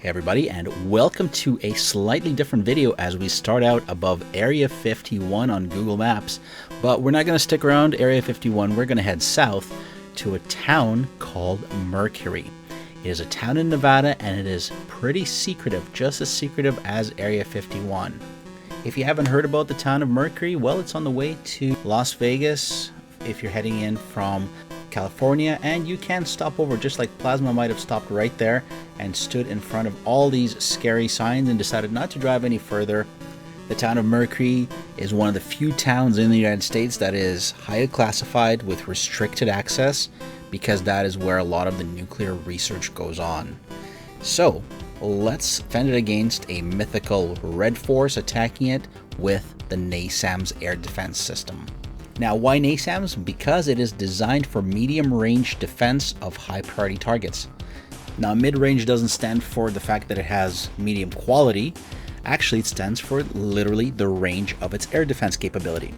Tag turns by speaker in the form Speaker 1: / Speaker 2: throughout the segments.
Speaker 1: Hey everybody, and welcome to a slightly different video as we start out above Area 51 on Google Maps. But we're not going to stick around Area 51, we're going to head south to a town called Mercury. It is a town in Nevada and it is pretty secretive, just as secretive as Area 51. If you haven't heard about the town of Mercury, well, it's on the way to Las Vegas if you're heading in from California, and you can stop over just like Plasma might have stopped right there and stood in front of all these scary signs and decided not to drive any further. The town of Mercury is one of the few towns in the United States that is highly classified with restricted access because that is where a lot of the nuclear research goes on. So let's fend it against a mythical Red Force attacking it with the NASAMS air defense system. Now, why NASAMS? Because it is designed for medium-range defense of high-priority targets. Now, mid-range doesn't stand for the fact that it has medium quality. Actually, it stands for literally the range of its air defense capability.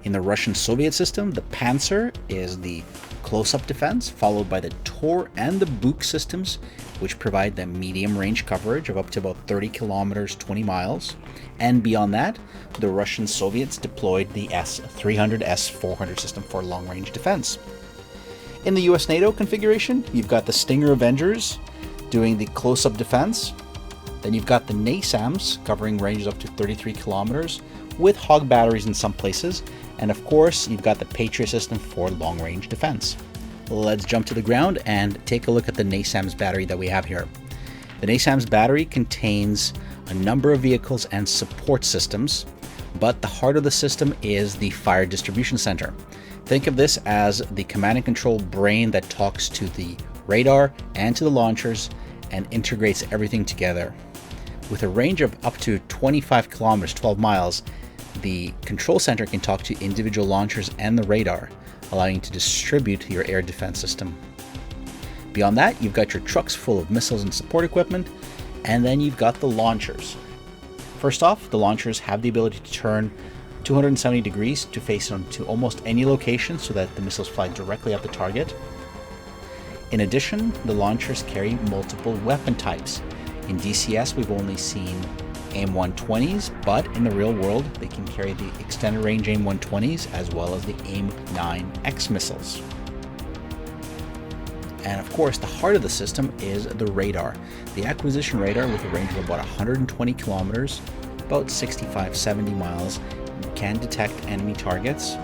Speaker 1: In the Russian-Soviet system, the Panzer is the close-up defense, followed by the Tor and the Buk systems, which provide the medium-range coverage of up to about 30 kilometers, 20 miles. And beyond that, the Russian-Soviets deployed the S-300, S-400 system for long-range defense. In the US-NATO configuration, you've got the Stinger Avengers doing the close-up defense. Then you've got the NASAMS covering ranges up to 33 kilometers with Hog batteries in some places. And of course, you've got the Patriot system for long-range defense. Let's jump to the ground and take a look at the NASAMS battery that we have here. The NASAMS battery contains a number of vehicles and support systems, but the heart of the system is the fire distribution center. Think of this as the command and control brain that talks to the radar and to the launchers and integrates everything together. With a range of up to 25 kilometers, 12 miles, the control center can talk to individual launchers and the radar, allowing you to distribute your air defense system. Beyond that, you've got your trucks full of missiles and support equipment, and then you've got the launchers. First off, the launchers have the ability to turn 270 degrees to face onto almost any location so that the missiles fly directly at the target. In addition, the launchers carry multiple weapon types. In DCS, we've only seen AIM-120s, but in the real world, they can carry the extended range AIM-120s as well as the AIM-9X missiles. And of course, the heart of the system is the radar. The acquisition radar, with a range of about 120 kilometers, about 65-70 miles, can detect enemy targets.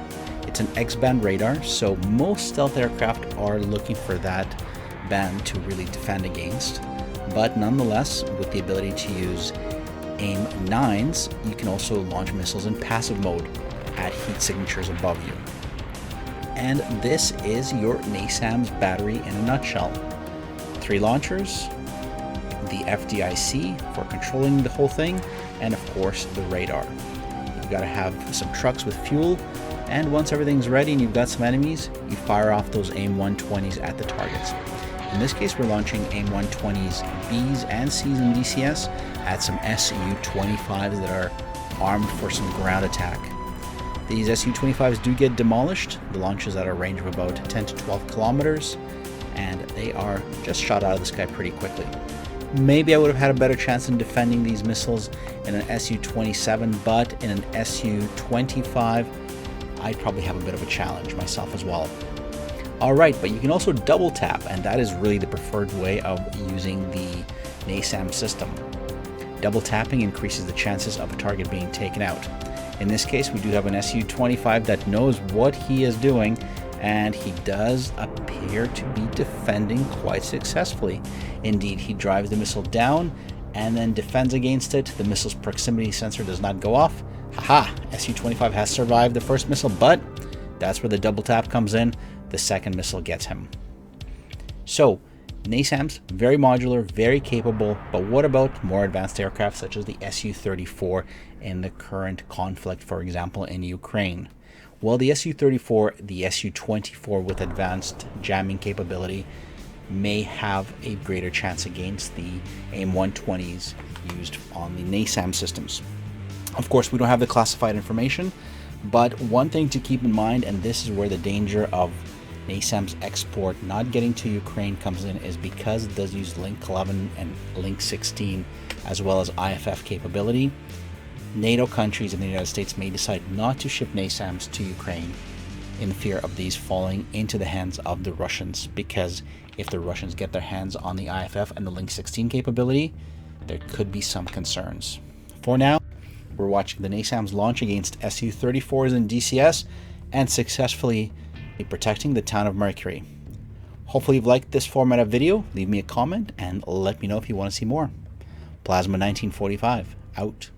Speaker 1: It's an X-band radar, so most stealth aircraft are looking for that band to really defend against. But nonetheless, with the ability to use AIM-9s, you can also launch missiles in passive mode at heat signatures above you. And this is your NASAMS battery in a nutshell. 3 launchers, the FDIC for controlling the whole thing, and of course the radar. You've got to have some trucks with fuel, and once everything's ready and you've got some enemies, you fire off those AIM-120s at the targets. In this case, we're launching AIM-120s Bs and Cs in DCS at some Su-25s that are armed for some ground attack. These Su-25s do get demolished. The launch is at a range of about 10 to 12 kilometers, and they are just shot out of the sky pretty quickly. Maybe I would have had a better chance in defending these missiles in an Su-27, but in an Su-25, I'd probably have a bit of a challenge myself as well. Alright, but you can also double tap, and that is really the preferred way of using the NASAMS system. Double tapping increases the chances of a target being taken out. In this case, we do have an Su-25 that knows what he is doing, and he does appear to be defending quite successfully. Indeed, he drives the missile down and then defends against it. The missile's proximity sensor does not go off. Haha, Su-25 has survived the first missile, but that's where the double tap comes in. The second missile gets him. So, NASAMS, very modular, very capable, but what about more advanced aircraft such as the Su-34 in the current conflict, for example, in Ukraine? Well, the Su-34, the Su-24 with advanced jamming capability may have a greater chance against the AIM-120s used on the NASAMS systems. Of course, we don't have the classified information, but one thing to keep in mind, and this is where the danger of NASAMS export not getting to Ukraine comes in is because it does use Link 11 and Link 16 as well as IFF capability. NATO countries and the United States may decide not to ship NASAMS to Ukraine in fear of these falling into the hands of the Russians, because if the Russians get their hands on the IFF and the Link 16 capability, there could be some concerns. For now, we're watching the NASAMS launch against Su-34s in DCS and successfully protecting the town of Mercury. Hopefully you've liked this format of video. Leave me a comment and let me know if you want to see more. Plasma 1945, out.